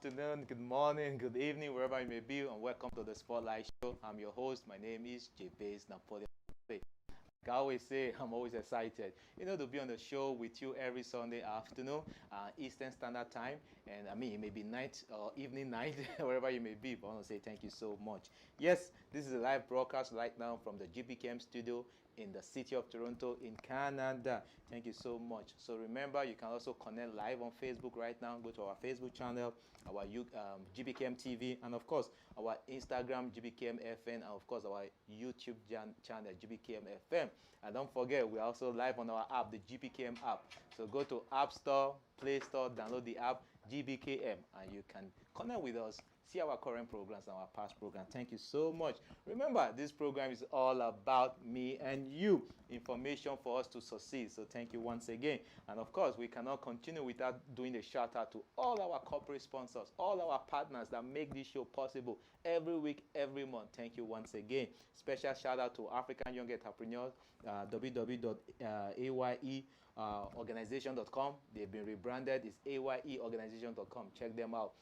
afternoon, good morning, good evening, wherever you may be, and welcome to the Spotlight Show. I'm your host. My name is Jabez Napoleon. Like I always say, I'm always excited, to be on the show with you every Sunday afternoon, Eastern Standard Time. And I mean, it may be night or evening night, wherever you may be, but I want to say thank you so much. Yes, this is a live broadcast right now from the GBKM studio in the city of Toronto in Canada. Thank you so much. So remember, you can also connect live on Facebook right now. Go to our Facebook channel, our GBKM TV, and of course, our Instagram, GBKM FN, and of course, our YouTube channel, GBKM FM. And don't forget, we're also live on our app, the GBKM app. So go to App Store, Play Store, download the app, GBKM, and you can connect with us, see our current programs and our past programs. Thank you so much. Remember, this program is all about me and you. Information for us to succeed. So thank you once again. And of course, we cannot continue without doing a shout out to all our corporate sponsors, all our partners that make this show possible every week, every month. Thank you once again. Special shout out to African Young Entrepreneurs, www.ayeorganization.com. They've been rebranded. It's ayeorganization.com. Check them out.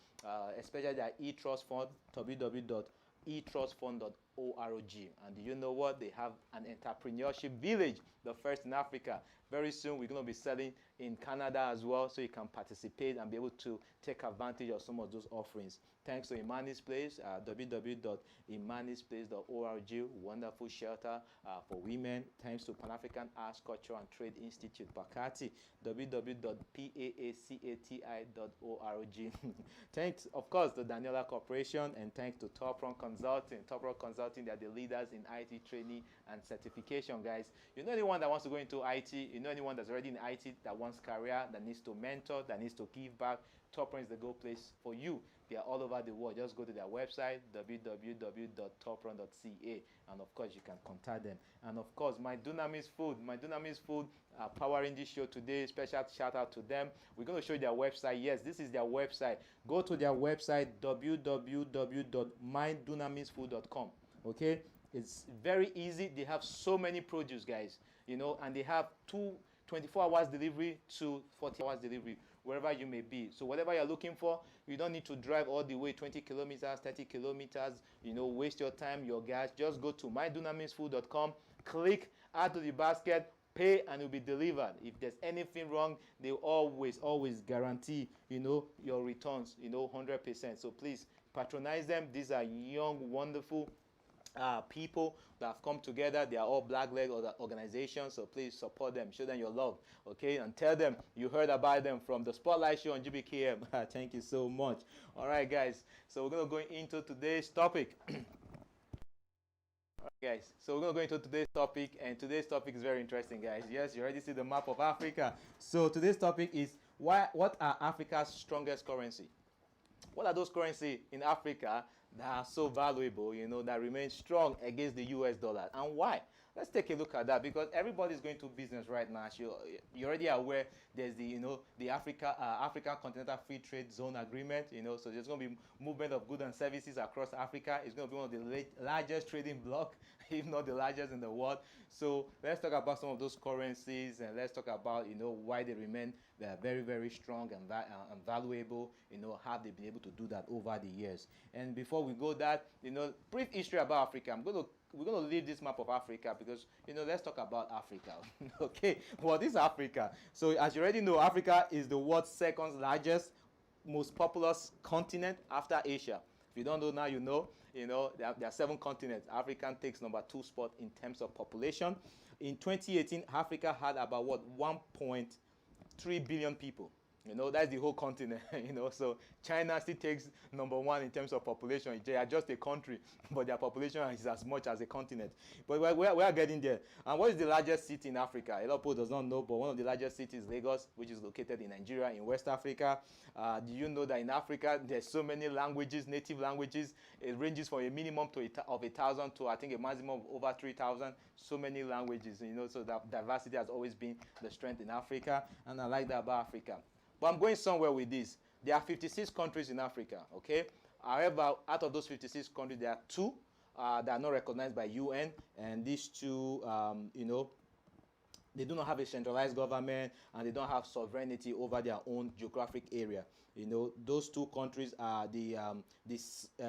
Especially their e-trust fund, www.etrustfund.org. And do you know what? They have an entrepreneurship village, the first in Africa. Very soon, we're going to be selling in Canada as well, so you can participate and be able to take advantage of some of those offerings. Thanks to Imani's Place, www.imanisplace.org, wonderful shelter for women. Thanks to Pan-African Arts, Culture and Trade Institute, Pakati, www.paacati.org. Thanks, of course, to Daniela Corporation, and thanks to Top Run Consulting. Top Run Consulting, they're the leaders in IT training and certification, guys. You know anyone that wants to go into IT, you know anyone that's already in IT that wants career, that needs to mentor, that needs to give back, Top Run is the go place for you. They are all over the world. Just go to their website, www.toprun.ca, and of course, you can contact them. And of course, My Dunamis Food powering this show today. Special shout out to them. We're going to show you their website. Yes, this is their website. Go to their website, www.mydunamisfood.com. Okay, it's very easy. They have so many produce, guys, and they have 24 hours delivery to 40 hours delivery wherever you may be. So whatever you're looking for, you don't need to drive all the way 20 kilometers, 30 kilometers, waste your time, your gas. Just go to mydunamisfood.com, click, add to the basket, pay, and it will be delivered. If there's anything wrong, they always guarantee, your returns, 100%. So please patronize them. These are young, wonderful people that have come together. They are all black-led organizations, so please support them, show them your love, okay, and tell them you heard about them from the Spotlight Show on GBKM. Thank you so much. All right, guys, so we're going to go into today's topic. All right, guys, so we're going to go into today's topic, and today's topic is very interesting, guys. Yes, you already see the map of Africa. So today's topic is what are Africa's strongest currency? What are those currencies in Africa that are so valuable, that remain strong against the US dollar, and why? Let's take a look at that, because everybody's going to business right now. You're already aware there's the African Continental Free Trade Zone Agreement, so there's going to be movement of goods and services across Africa. It's going to be one of the largest trading bloc, if not the largest in the world. So let's talk about some of those currencies, and let's talk about why they remain very, very strong and valuable. How they've been able to do that over the years. And before we go that, brief history about Africa. We're going to leave this map of Africa because, let's talk about Africa. Okay, what is Africa? So as you already know, Africa is the world's second largest, most populous continent after Asia. If you don't know now, there are 7 continents. Africa takes number 2 spot in terms of population. In 2018, Africa had about 1.3 billion people. That's the whole continent. So China still takes number 1 in terms of population. They are just a country, but their population is as much as a continent. But we are getting there. And what is the largest city in Africa? A lot of people does not know, but one of the largest cities is Lagos, which is located in Nigeria, in West Africa. Do you know that in Africa there's so many languages, native languages? It ranges from a minimum of 1,000 to I think a maximum of over 3,000. So many languages. So that diversity has always been the strength in Africa, and I like that about Africa. But I'm going somewhere with this. There are 56 countries in Africa, okay? However, out of those 56 countries, there are 2 that are not recognized by UN, and these 2, They do not have a centralized government, and they don't have sovereignty over their own geographic area. Those two countries are the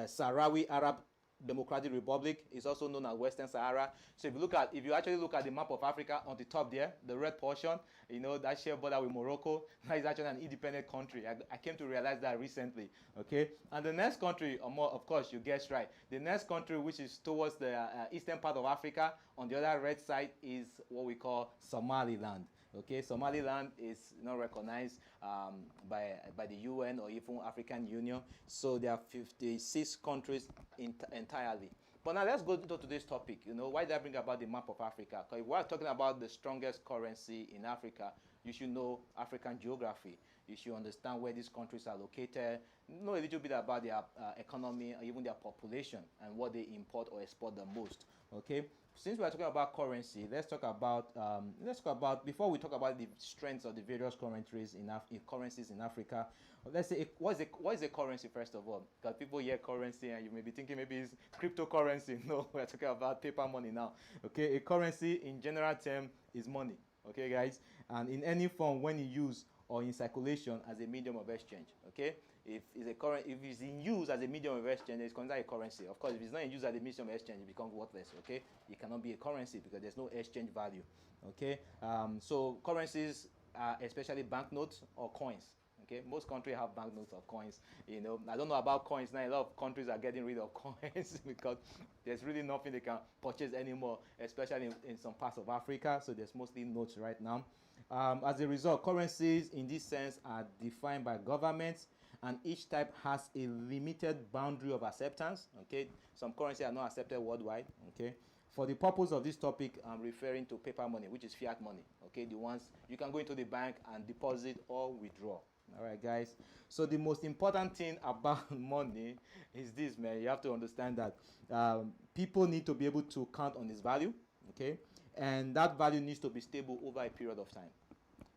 Sahrawi Arab Democratic Republic, is also known as Western Sahara. So if you actually look at the map of Africa on the top there, the red portion, that shared border with Morocco, that is actually an independent country. I came to realize that recently. Okay, and the next country, or more, of course, you guessed right. The next country, which is towards the eastern part of Africa, on the other red side, is what we call Somaliland. Okay, Somaliland is not recognized by the UN or even African Union. So there are 56 countries entirely. But now let's go into today's topic. Why did I bring about the map of Africa? Because if we're talking about the strongest currency in Africa, you should know African geography. You should understand where these countries are located, know a little bit about their economy or even their population and what they import or export the most. Okay, since we are talking about currency, let's talk about before we talk about the strengths of the various currencies in Africa. Let's say what is a currency first of all? Because people hear currency and you may be thinking maybe it's cryptocurrency. No, we're talking about paper money now. Okay, a currency in general term is money. Okay, guys, and in any form when you use or in circulation as a medium of exchange. Okay, if it's in use as a medium of exchange, it's considered a currency. Of course, if it's not in use as a medium of exchange, it becomes worthless. Okay, it cannot be a currency because there's no exchange value. Okay, so currencies are especially banknotes or coins. Okay, most countries have banknotes or coins. I don't know about coins now. A lot of countries are getting rid of coins because there's really nothing they can purchase anymore, especially in some parts of Africa. So there's mostly notes right now. As a result, currencies in this sense are defined by governments, and each type has a limited boundary of acceptance. Okay, some currencies are not accepted worldwide. Okay, for the purpose of this topic, I'm referring to paper money, which is fiat money. Okay, the ones you can go into the bank and deposit or withdraw. All right, guys. So the most important thing about money is this, man. You have to understand that people need to be able to count on its value. Okay, and that value needs to be stable over a period of time.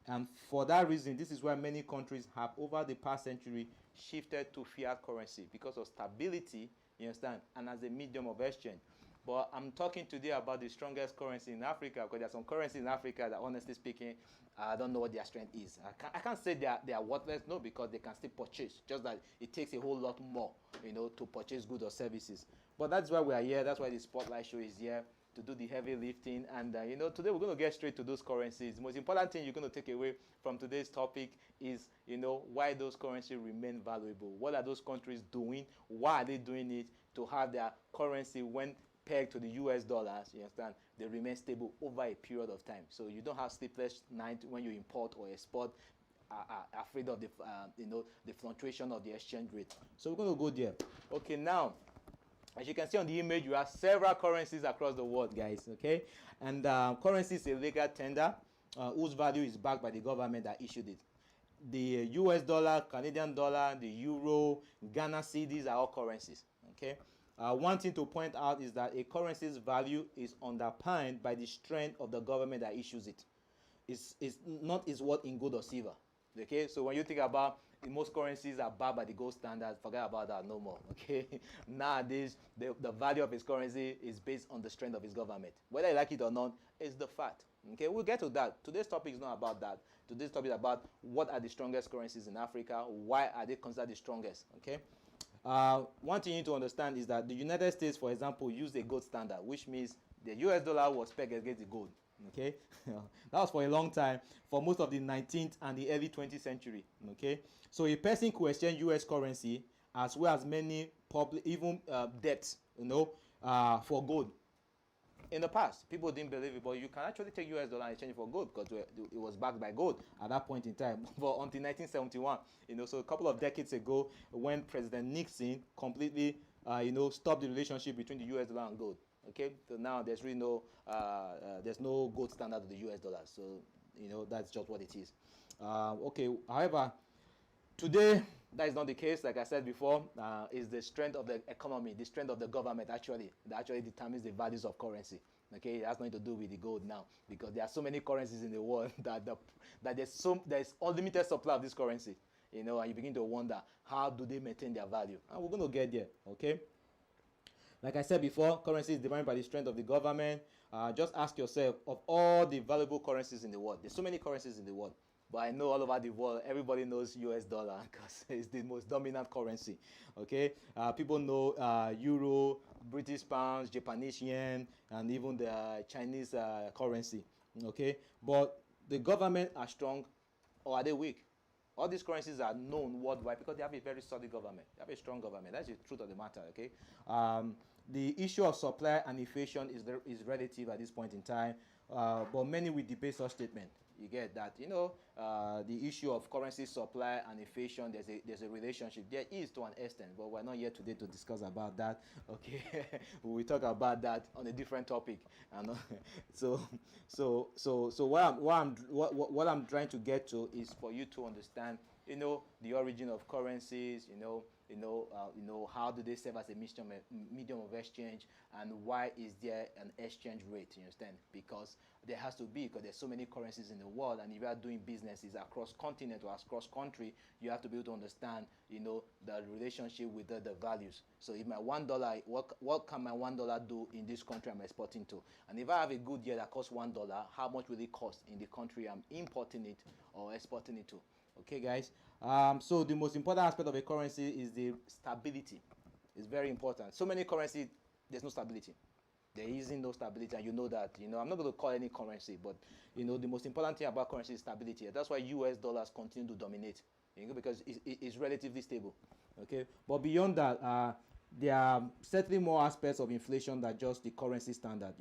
And for that reason, this is why many countries have, over the past century, shifted to fiat currency because of stability, you understand, and as a medium of exchange. But I'm talking today about the strongest currency in Africa, because there are some currencies in Africa that, honestly speaking, I don't know what their strength is. I can't say they are worthless, no, because they can still purchase. Just that it takes a whole lot more, to purchase goods or services. But that's why we are here. That's why the Spotlight Show is here, to do the heavy lifting. And today we're going to get straight to those currencies. The most important thing you're going to take away from today's topic is why those currencies remain valuable. What are those countries doing? Why are they doing it? To have their currency, when pegged to the US dollars, you understand, they remain stable over a period of time. So you don't have sleepless night when you import or export, afraid of the fluctuation of the exchange rate. So we're going to go there. Okay, now, as you can see on the image, you have several currencies across the world, guys. Okay, and currency is a legal tender whose value is backed by the government that issued it. The US dollar, Canadian dollar, the euro, Ghana cedis are all currencies. Okay. One thing to point out is that a currency's value is underpinned by the strength of the government that issues it. It's not its worth in gold or silver. Okay, so when you think about most currencies are backed by the gold standard, forget about that, no more. Okay, nowadays the value of its currency is based on the strength of its government. Whether you like it or not, it's the fact. Okay, we'll get to that. Today's topic is not about that. Today's topic is about what are the strongest currencies in Africa, why are they considered the strongest. Okay. One thing you need to understand is that the United States, for example, used a gold standard, which means the US dollar was pegged against the gold. Okay, that was for a long time, for most of the 19th and the early 20th century. Okay, so a person could exchange US currency as well as many public, even debts, for gold. In the past, people didn't believe it, but you can actually take US dollar and exchange it for gold because it was backed by gold at that point in time. But until 1971, so a couple of decades ago, when President Nixon completely, stopped the relationship between the US dollar and gold. Okay, so now there's really there's no gold standard of the US dollar. So, that's just what it is. Okay, however, today, that is not the case. Like I said before, is the strength of the economy, the strength of the government that actually determines the values of currency. Okay, it has nothing to do with the gold now, because there are so many currencies in the world that there's unlimited supply of this currency. And you begin to wonder, how do they maintain their value? And we're going to get there. Okay. Like I said before, currency is defined by the strength of the government. just ask yourself, of all the valuable currencies in the world, there's so many currencies in the world, but I know all over the world, everybody knows US dollar because it's the most dominant currency. Okay, people know euro, British pounds, Japanese yen, and even the Chinese currency. Okay, but the government are strong, or are they weak? All these currencies are known worldwide because they have a very solid government. They have a strong government. That's the truth of the matter. Okay. The issue of supply and inflation is relative at this point in time, but many will debate such statement. You get that, the issue of currency supply and inflation. There's a relationship. There is to an extent, but we're not here today to discuss about that. Okay, we talk about that on a different topic. And so what I'm trying to get to is for you to understand, the origin of currencies. How do they serve as a medium of exchange, and why is there an exchange rate? You understand? Because there has to be, because there's so many currencies in the world, and if you are doing businesses across continent or across country, you have to be able to understand, the relationship with the values. So if my $1, what can my $1 do in this country I'm exporting to? And if I have a good year that costs $1, how much will it cost in the country I'm importing it or exporting it to? Okay, guys. So the most important aspect of a currency is the stability. It's very important. So many currencies, there's no stability. There isn't no stability, and you know that. I'm not going to call any currency, but the most important thing about currency is stability. That's why US dollars continue to dominate, because it's relatively stable. Okay, but beyond that, there are certainly more aspects of inflation than just the currency standard.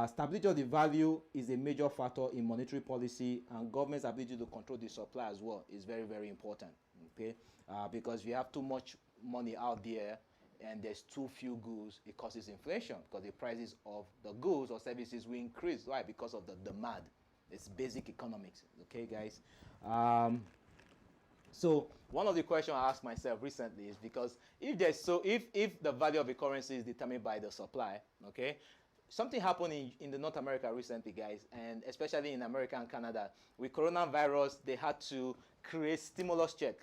Stability of the value is a major factor in monetary policy, and government's ability to control the supply as well is very, very important. Okay, because we have too much money out there and there's too few goods, it causes inflation because the prices of the goods or services will increase. Why? Because of the demand. It's basic economics. Okay, guys. So one of the questions I asked myself recently is, because if the value of a currency is determined by the supply, okay, something happened in the North America recently, guys, and especially in America and Canada. With coronavirus, they had to create stimulus check,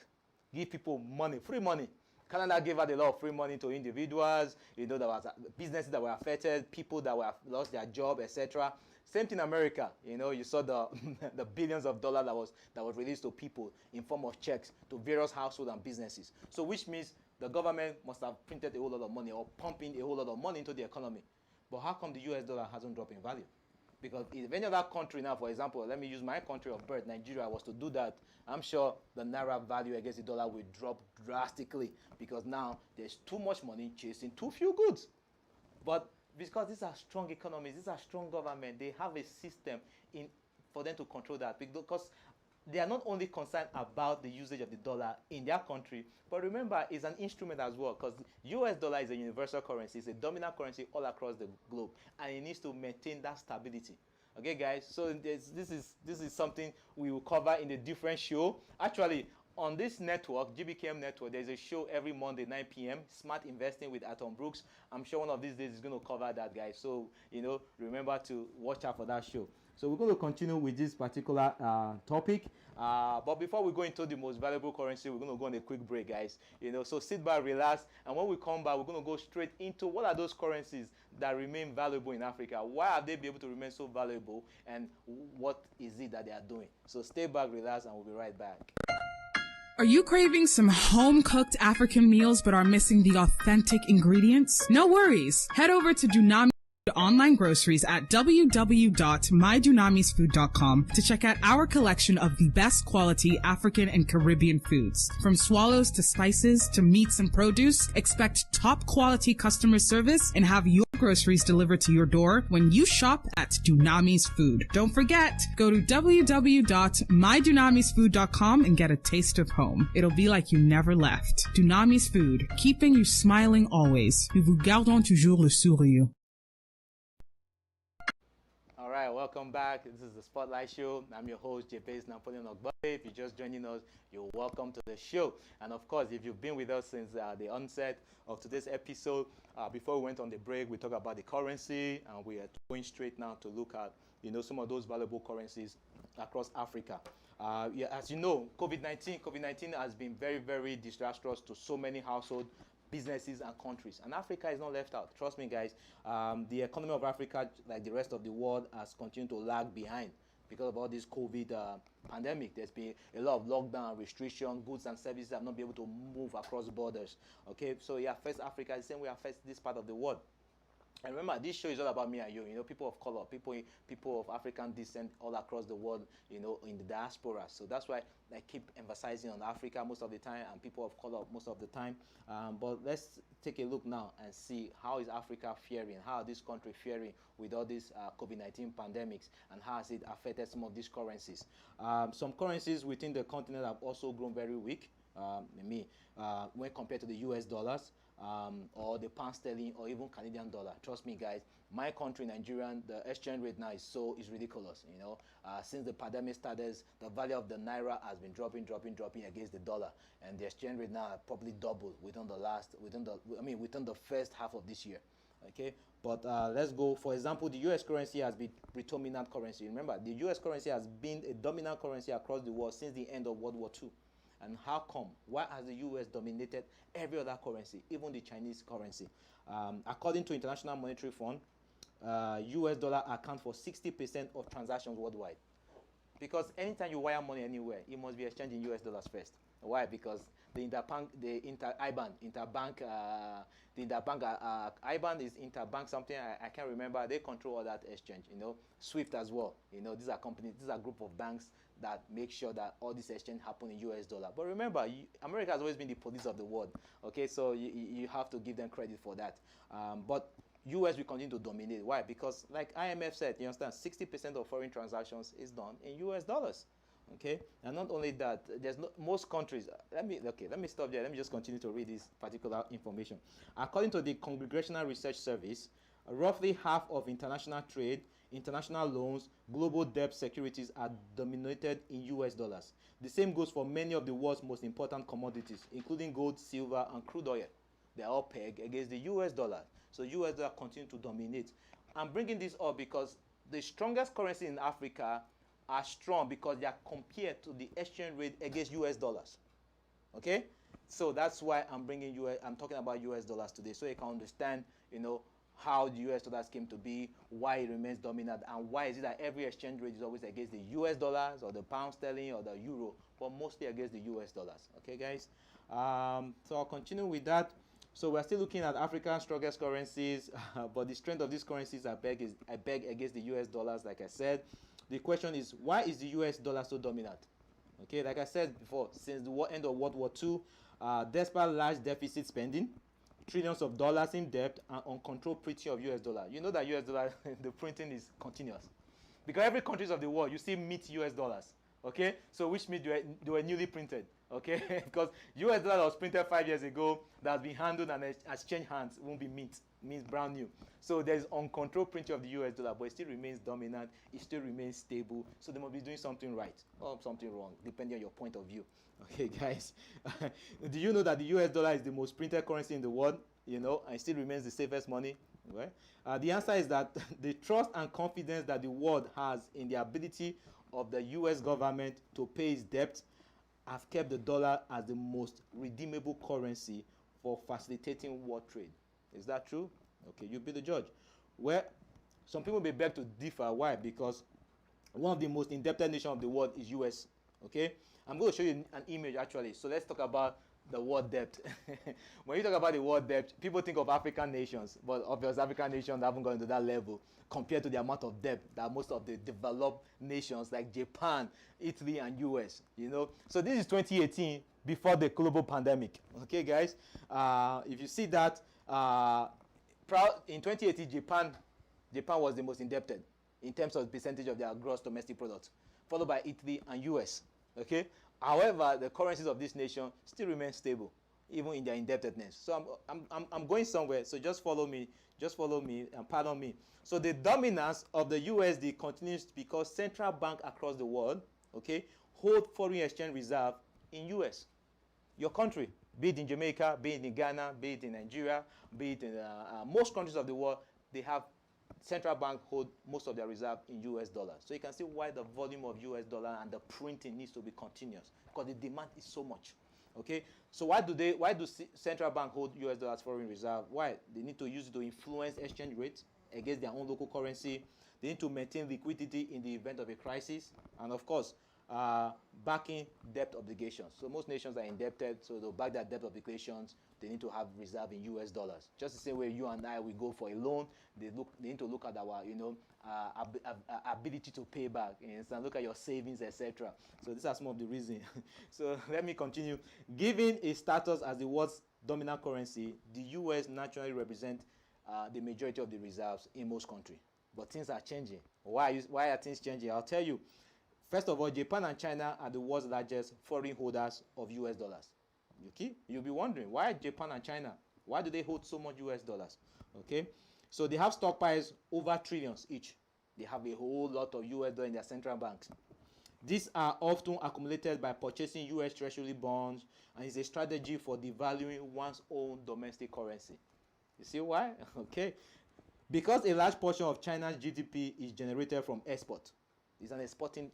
give people money, free money. Canada gave out a lot of free money to individuals. There was businesses that were affected, people that were lost their job, etc. Same thing in America. You saw the the billions of dollars that was released to people in form of checks to various households and businesses. So which means the government must have printed a whole lot of money or pumping a whole lot of money into the economy. But how come the US dollar hasn't dropped in value? Because if any other country now, for example, let me use my country of birth, Nigeria, was to do that, I'm sure the naira value against the dollar will drop drastically, because now there's too much money chasing too few goods. But because these are strong economies, these are strong government, they have a system for them to control that, because they are not only concerned about the usage of the dollar in their country, but remember, it's an instrument as well, because US dollar is a universal currency. It's a dominant currency all across the globe, and it needs to maintain that stability. Okay, guys, so this is something we will cover in a different show. Actually, on this network, GBKM network, there's a show every Monday, 9 p.m., Smart Investing with Atom Brooks. I'm sure one of these days is going to cover that, guys. So, remember to watch out for that show. So we're going to continue with this particular topic. But before we go into the most valuable currency, we're going to go on a quick break, guys. So sit back, relax, and when we come back, we're going to go straight into what are those currencies that remain valuable in Africa. Why are they be able to remain so valuable, and what is it that they are doing? So stay back, relax, and we'll be right back. Are you craving some home-cooked African meals but are missing the authentic ingredients? No worries. Head over to Dunami online groceries at www.mydunamisfood.com to check out our collection of the best quality African and Caribbean foods. From swallows to spices to meats and produce, expect top quality customer service and have your groceries delivered to your door when you shop at Dunami's Food. Don't forget, go to www.mydunamisfood.com and get a taste of home. It'll be like you never left. Dunami's Food, keeping you smiling always. Nous vous gardons toujours le sourire. All right, welcome back. This is the Spotlight Show. I'm your host, Jebez Napoleon Ogbole. If you're just joining us, you're welcome to the show. And of course, if you've been with us since the onset of today's episode, before we went on the break, we talked about the currency, and we are going straight now to look at some of those valuable currencies across Africa. As you know, COVID-19 has been very, very disastrous to so many households, businesses and countries. And Africa is not left out. Trust me, guys. The economy of Africa, like the rest of the world, has continued to lag behind because of all this COVID pandemic. There's been a lot of lockdown, restriction, goods and services have not been able to move across borders. Okay, so it affects Africa the same way it affects this part of the world. And remember, this show is all about me and you. People of color, people of African descent all across the world. In the diaspora. So that's why I keep emphasizing on Africa most of the time and people of color most of the time. But let's take a look now and see how is Africa faring, how is this country faring with all these COVID-19 pandemics, and how has it affected some of these currencies. Some currencies within the continent have also grown very weak. When compared to the US dollars. Or the pound sterling or even Canadian dollar. Trust me, guys, my country, Nigeria, the exchange rate now is ridiculous. Since the pandemic started, the value of the naira has been dropping against the dollar, and the exchange rate now probably doubled within the first half of this year. Okay, but let's go. For example, the US currency has been predominant currency. Remember, the US currency has been a dominant currency across the world since the end of World War II. And how come? Why has the US dominated every other currency, even the Chinese currency? According to International Monetary Fund, US dollar account for 60% of transactions worldwide. Because anytime you wire money anywhere, it must be exchanged in US dollars first. Why? Because the interbank IBAN is interbank something I can't remember. They control all that exchange. SWIFT as well. These are companies, these are group of banks that make sure that all this exchange happen in US dollar. But remember, America has always been the police of the world. Okay, so you have to give them credit for that. But US will continue to dominate. Why? Because like IMF said, you understand, 60% of foreign transactions is done in US dollars. Okay, and not only that, most countries. Let me stop there. Let me just continue to read this particular information. According to the Congressional Research Service, roughly half of international trade, international loans, global debt securities are dominated in US dollars. The same goes for many of the world's most important commodities, including gold, silver, and crude oil. They are all pegged against the US dollar. So US dollar continue to dominate. I'm bringing this up because the strongest currency in Africa are strong because they are compared to the exchange rate against US dollars. Okay? So that's why I'm talking about US dollars today, so you can understand, how the US dollars came to be, why it remains dominant, and why is it that every exchange rate is always against the US dollars or the pound sterling or the euro, but mostly against the US dollars. Okay, guys? So I'll continue with that. So we're still looking at Africa's strongest currencies, but the strength of these currencies I beg against the US dollars, like I said. The question is, why is the US dollar so dominant? Okay, like I said before, since the end of World War II, despite large deficit spending, trillions of dollars in debt, and uncontrolled printing of US dollar. You know that US dollar, the printing is continuous. Because every countries of the world, you see meet US dollars. Okay, so which means they were newly printed. Okay, because US dollar was printed 5 years ago, that has been handled and exchanged hands, won't be mint, means brand new. So there's uncontrolled printing of the US dollar, but it still remains dominant, it still remains stable. So they must be doing something right or something wrong, depending on your point of view. Okay, guys, do you know that the US dollar is the most printed currency in the world? And it still remains the safest money. Right? The answer is that the trust and confidence that the world has in the ability of the US government to pay its debt have kept the dollar as the most redeemable currency for facilitating world trade. Is that true? Okay, you be the judge. Well, some people may beg to differ. Why? Because one of the most indebted nations of the world is US. Okay, I'm going to show you an image actually. So let's talk about the world debt. When you talk about the world debt, people think of African nations, but obviously African nations haven't gone to that level compared to the amount of debt that most of the developed nations like Japan, Italy, and US. So this is 2018 before the global pandemic. Okay, guys. If you see that, in 2018, Japan was the most indebted in terms of percentage of their gross domestic product, followed by Italy and US. Okay. However, the currencies of this nation still remain stable, even in their indebtedness. So I'm going somewhere. So just follow me. Just follow me and pardon me. So the dominance of the USD continues because central banks across the world, okay, hold foreign exchange reserve in US. Your country, be it in Jamaica, be it in Ghana, be it in Nigeria, be it in most countries of the world, they have central bank hold most of their reserve in US dollars. So you can see why the volume of US dollar and the printing needs to be continuous, because the demand is so much. Okay, so why do central bank hold US dollars foreign reserve? Why? They need to use it to influence exchange rates against their own local currency. They need to maintain liquidity in the event of a crisis, and of course, backing debt obligations. So most nations are indebted, so they'll back their debt obligations. They need to have reserve in US dollars. Just the same way you and I, we go for a loan, they need to look at our, ability to pay back, and look at your savings, etc. So these are some of the reasons. So let me continue. Given its status as the world's dominant currency, the US naturally represents the majority of the reserves in most countries. But things are changing. Why are things changing? I'll tell you. First of all, Japan and China are the world's largest foreign holders of US dollars. Okay? You'll be wondering, why Japan and China? Why do they hold so much US dollars? Okay? So they have stockpiles over trillions each. They have a whole lot of US dollars in their central banks. These are often accumulated by purchasing US Treasury bonds, and is a strategy for devaluing one's own domestic currency. You see why? Okay. Because a large portion of China's GDP is generated from export. It's an exporting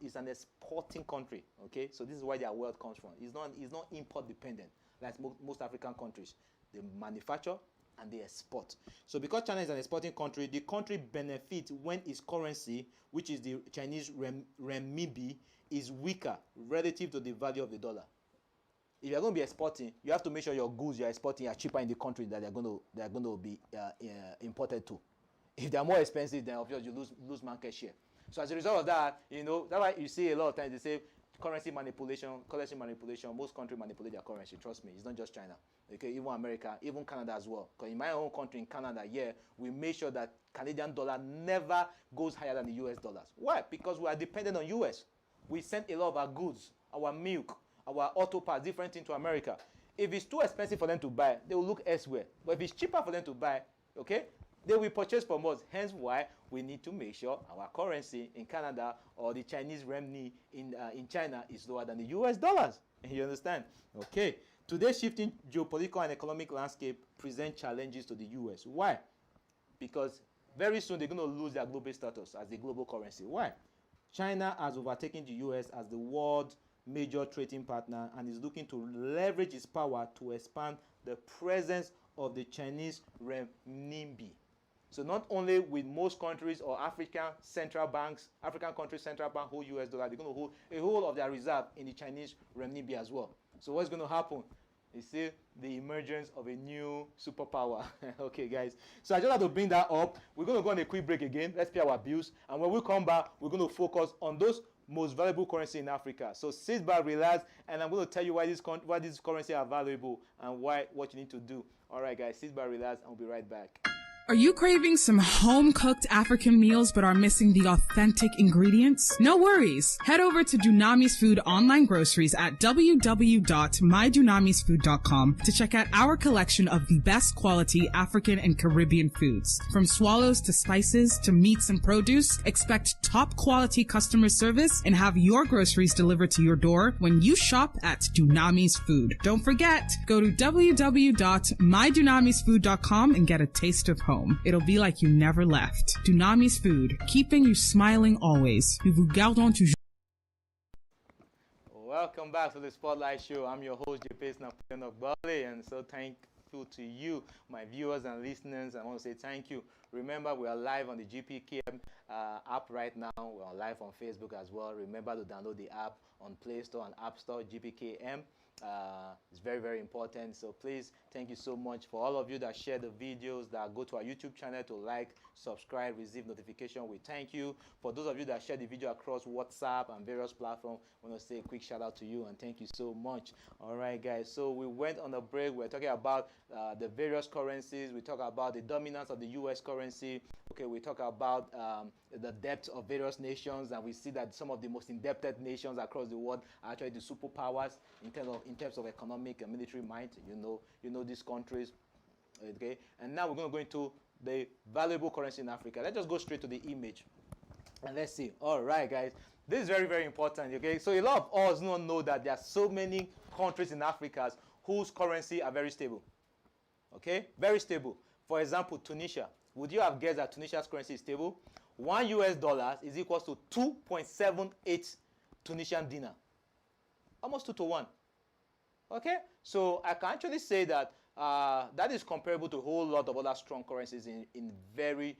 country. Okay, so this is where their wealth comes from. It's not import dependent like most African countries. They manufacture and they export. So because China is an exporting country, the country benefits when its currency, which is the Chinese renminbi, is weaker relative to the value of the dollar. If you're going to be exporting, you have to make sure your goods you're exporting are cheaper in the country that they're going to be imported to. If they're more expensive, then obviously you lose market share. So as a result of that, that's why you see a lot of times they say currency manipulation. Most countries manipulate their currency. Trust me, it's not just China. Okay, even America, even Canada as well. Because in my own country, in Canada, we make sure that Canadian dollar never goes higher than the US dollars. Why? Because we are dependent on US. We send a lot of our goods, our milk, our auto parts, different things to America. If it's too expensive for them to buy, they will look elsewhere. But if it's cheaper for them to buy, okay, they will purchase from us. Hence why we need to make sure our currency in Canada or the Chinese renminbi in China is lower than the US dollars. You understand? Okay. Today's shifting geopolitical and economic landscape present challenges to the US. Why? Because very soon they're going to lose their global status as the global currency. Why? China has overtaken the US as the world's major trading partner and is looking to leverage its power to expand the presence of the Chinese renminbi. So not only with most countries or African countries central bank hold US dollar, they're going to hold a whole of their reserve in the Chinese renminbi as well. So what's going to happen? You see the emergence of a new superpower. Okay, guys. So I just have to bring that up. We're going to go on a quick break again. Let's pay our bills. And when we come back, we're going to focus on those most valuable currency in Africa. So sit back, relax, and I'm going to tell you why these currencies are valuable and what you need to do. All right, guys. Sit back, relax, and we'll be right back. Are you craving some home-cooked African meals but are missing the authentic ingredients? No worries. Head over to Dunami's Food online groceries at www.mydunamisfood.com to check out our collection of the best quality African and Caribbean foods. From swallows to spices to meats and produce, expect top quality customer service and have your groceries delivered to your door when you shop at Dunami's Food. Don't forget, go to www.mydunamisfood.com and get a taste of home. It'll be like you never left. Dunami's Food, keeping you smiling always. Nous vous gardons toujours. Welcome back to the Spotlight Show. I'm your host, JP Napoleon of Bali, and so thankful to you, my viewers and listeners. I want to say thank you. Remember, we are live on the GPKM app right now. We're live on Facebook as well. Remember to download the app on Play Store and App Store, GPKM. It's very, very important. So please, thank you so much for all of you that share the videos, that go to our YouTube channel to like, subscribe, receive notification. We thank you. For those of you that share the video across WhatsApp and various platforms, I want to say a quick shout out to you and thank you so much. All right, guys. So we went on a break. We're talking about the various currencies. We talk about the dominance of the US currency. Okay, we talk about the depth of various nations, and we see that some of the most indebted nations across the world are actually the superpowers in terms of economic and military might. You know these countries. Okay, and now we're going to go into the valuable currency in Africa. Let's just go straight to the image, and let's see. All right, guys, this is very, very important. Okay, so a lot of us don't know that there are so many countries in Africa whose currency are very stable. Okay, very stable. For example, Tunisia. Would you have guessed that Tunisia's currency is stable? $1 is equal to 2.78 Tunisian dinar. Almost 2 to 1. Okay, so I can actually say that that is comparable to a whole lot of other strong currencies in very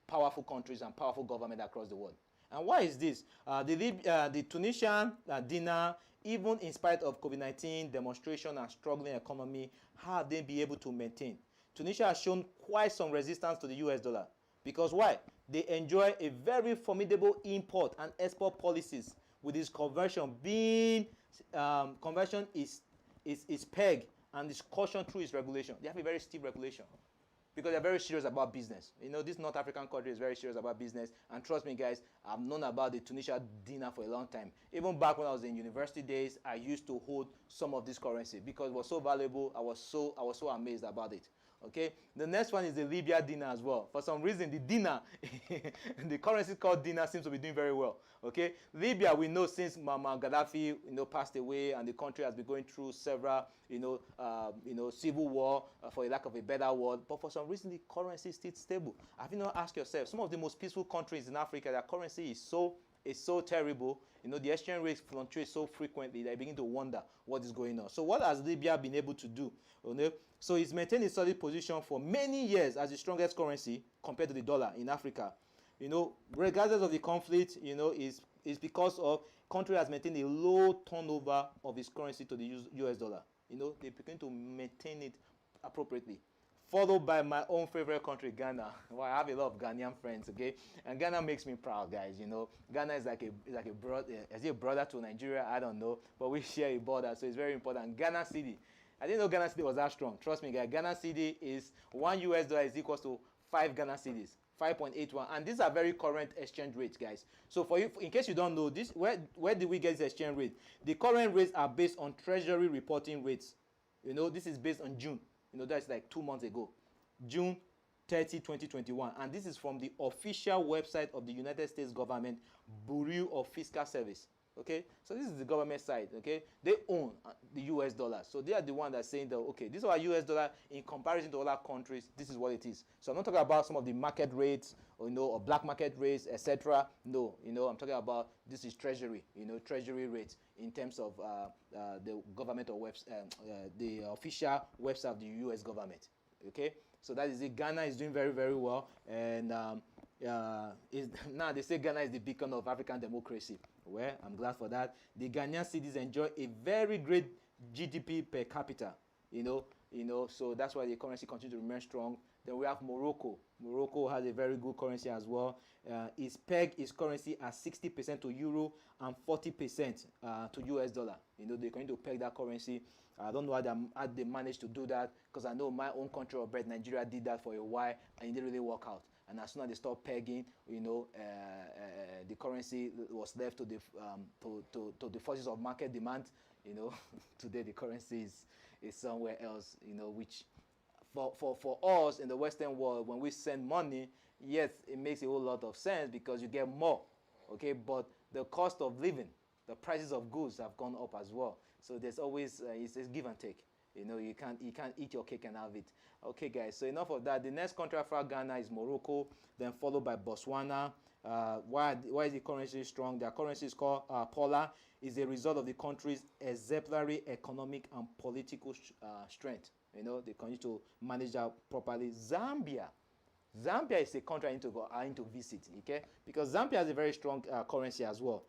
powerful countries and powerful government across the world. And why is this? The Tunisian dinar, even in spite of COVID-19 demonstration and struggling economy, how have they been able to maintain? Tunisia has shown quite some resistance to the US dollar. Because why? They enjoy a very formidable import and export policies, with this conversion being conversion is pegged and is cautioned through its regulation. They have a very steep regulation because they're very serious about business. This North African country is very serious about business, and trust me, guys, I've known about the Tunisia dinar for a long time. Even back when I was in university days, I used to hold some of this currency because it was so valuable. I was so amazed about it. Okay, the next one is the Libya dinar as well. For some reason, the dinar, the currency called dinar, seems to be doing very well. Okay, Libya, we know since Muammar Gaddafi, passed away, and the country has been going through several, civil war, for a lack of a better word. But for some reason, the currency is still stable. Have you not asked yourself, some of the most peaceful countries in Africa, their currency is so terrible. The exchange rates fluctuate so frequently that I begin to wonder what is going on. So what has Libya been able to do? So it's maintained a solid position for many years as the strongest currency compared to the dollar in Africa. Regardless of the conflict, is because of country has maintained a low turnover of its currency to the US dollar. They begin to maintain it appropriately. Followed by my own favorite country, Ghana. Well, I have a lot of Ghanaian friends, okay? And Ghana makes me proud, guys. Ghana is like a brother. Is it a brother to Nigeria? I don't know, but we share a border, so it's very important. Ghana cedi. I didn't know Ghana cedi was that strong. Trust me, guys. Ghana cedi is $1 is equals to 5 Ghana cedis, 5.81, and these are very current exchange rates, guys. So for you, in case you don't know this, where did we get this exchange rate? The current rates are based on Treasury reporting rates. This is based on June. That's like 2 months ago, June 30, 2021. And this is from the official website of the United States government, Bureau of Fiscal Service. Okay, so this is the government side. Okay, they own the US dollar, so they are the one that's saying that, okay, this is our US dollar in comparison to other countries. This is what it is. So I'm not talking about some of the market rates or black market rates, etc. No, I'm talking about this is treasury, treasury rates in terms of the government or the official website of the US government. Okay, so that is it. Ghana is doing very, very well, and now they say Ghana is the beacon of African democracy. Well, I'm glad for that. The Ghanaian cities enjoy a very great GDP per capita, so that's why the currency continues to remain strong. Then we have Morocco. Morocco has a very good currency as well. It's pegged its currency at 60% to euro and 40% to US dollar. They're going to peg that currency. I don't know how they managed to do that, because I know my own country of birth, Nigeria, did that for a while and it didn't really work out. And as soon as they stopped pegging, the currency was left to the forces of market demand. Today the currency is somewhere else. Which for us in the Western world, when we send money, yes, it makes a whole lot of sense because you get more. Okay, but the cost of living, the prices of goods have gone up as well. So there's always it's give and take. You can't eat your cake and have it. Okay, guys, so enough of that. The next country after Ghana is Morocco, then followed by Botswana. Why is the currency strong? Their currency is called Pola. Is a result of the country's exemplary economic and political strength. They continue to manage that properly. Zambia is a country I need to visit, okay? Because Zambia has a very strong currency as well.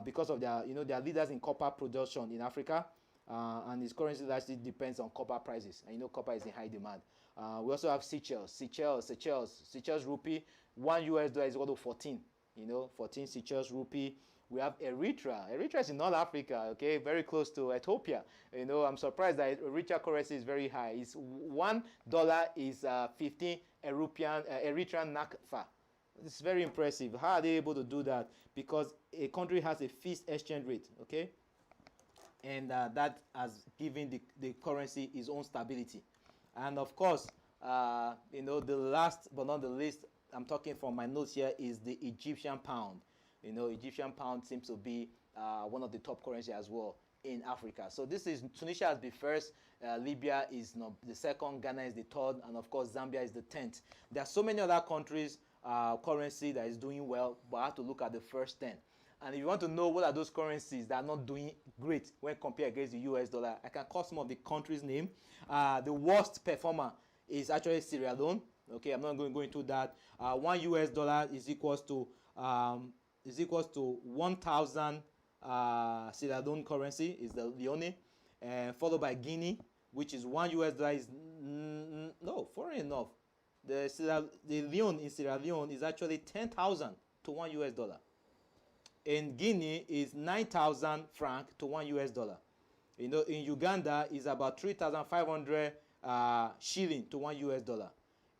Because of their leaders in copper production in Africa. And its currency largely depends on copper prices. And copper is in high demand. We also have Seychelles rupee. $1 is equal to 14. 14 Seychelles rupee. We have Eritrea. Eritrea is in North Africa, okay, very close to Ethiopia. I'm surprised that Eritrea currency is very high. It's $1 is 15 Eritrean nakfa. It's very impressive. How are they able to do that? Because a country has a fixed exchange rate, okay? And that has given the currency its own stability. And of course, the last but not the least, I'm talking from my notes here, is the Egyptian pound. Egyptian pound seems to be one of the top currency as well in Africa. So Tunisia is the first, Libya is the second, Ghana is the third, and of course Zambia is the 10th. There are so many other countries currency that is doing well, but I have to look at the first 10. And if you want to know what are those currencies that are not doing great when compared against the US dollar, I can call some of the countries' name. The worst performer is actually Sierra Leone. Okay, I'm not going to go into that. $1 is equals to 1,000 Sierra Leone currency is the Leone, followed by Guinea, which is $1 is no foreign enough. The Leone in Sierra Leone is actually 10,000 to $1. In Guinea is 9,000 franc to $1. You know, in Uganda is about 3,500 shilling to $1.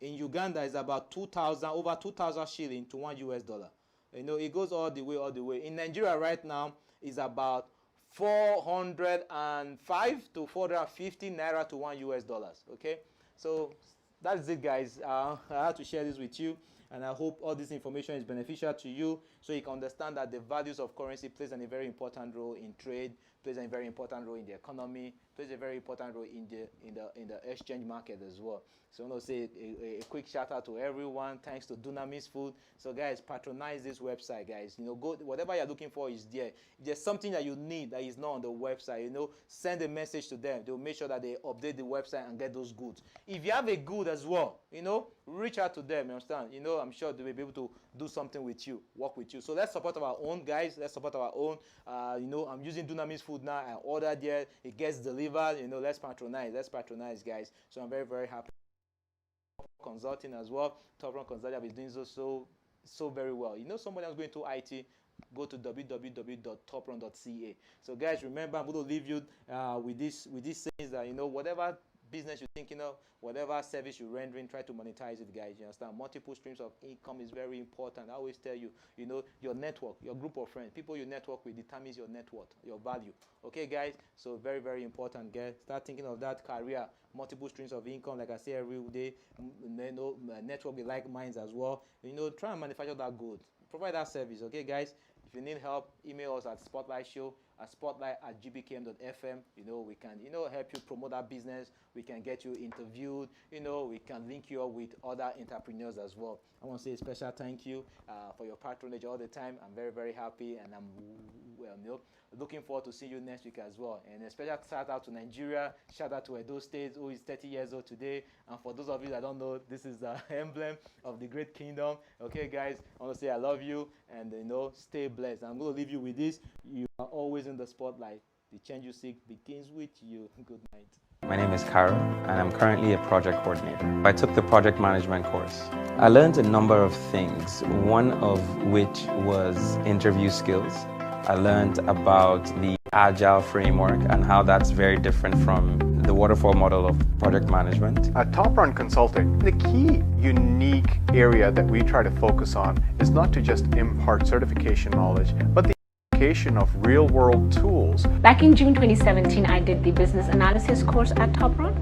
In Uganda is about over 2,000 shilling to $1. You know, it goes all the way. In Nigeria right now is about 405 to 450 naira to $1. Okay, so that's it, guys. I had to share this with you, and I hope all this information is beneficial to you, so you can understand that the values of currency plays a very important role in trade, plays a very important role in the economy, plays a very important role in the exchange market as well. So I want to say a quick shout out to everyone. Thanks to Dunamis Food. So guys, patronize this website, guys. You know, go whatever you're looking for is there. If there's something that you need that is not on the website, you know, send a message to them. They'll make sure that they update the website and get those goods. If you have a good as well, you know, reach out to them. You understand? You know, I'm sure they will be able to do something with you, work with you. So let's support our own, guys. Let's support our own. You know, I'm using Dunamis Food now. I ordered there. It gets delivered. You know, let's patronize, guys. So I'm very, very happy. Consulting as well. Top Run Consulting is doing so very well. You know, somebody else going to IT, go to www.toprun.ca. So guys, remember, I'm going to leave you with these sayings that, you know, whatever business you're thinking of, whatever service you're rendering, try to monetize it, guys. You understand? Multiple streams of income is very important. I always tell you, you know, your network, your group of friends, people you network with determines your net worth, your value. Okay, guys? So very, very important, guys. Start thinking of that career, multiple streams of income, like I say every day. You know, network with like minds as well. You know, try and manufacture that good. Provide that service, okay, guys? If you need help, email us at spotlightshow@gbkm.fm. You know, we can, you know, help you promote that business. We can get you interviewed. You know, we can link you up with other entrepreneurs as well. I want to say a special thank you for your patronage all the time. I'm very, very happy, and I'm you know, looking forward to seeing you next week as well. And a special shout out to Nigeria, shout out to Edo State, who is 30 years old today. And for those of you that don't know, this is the emblem of the great kingdom. Okay, guys, I want to say I love you, and you know, stay blessed. I'm going to leave you with this. You are always in the spotlight. The change you seek begins with you. Good night. My name is Karo, and I'm currently a project coordinator. I took the project management course. I learned a number of things, one of which was interview skills. I learned about the agile framework and how that's very different from the waterfall model of project management. At Top Run Consulting, the key unique area that we try to focus on is not to just impart certification knowledge, but the application of real-world tools. Back in June 2017, I did the business analysis course at Top Run.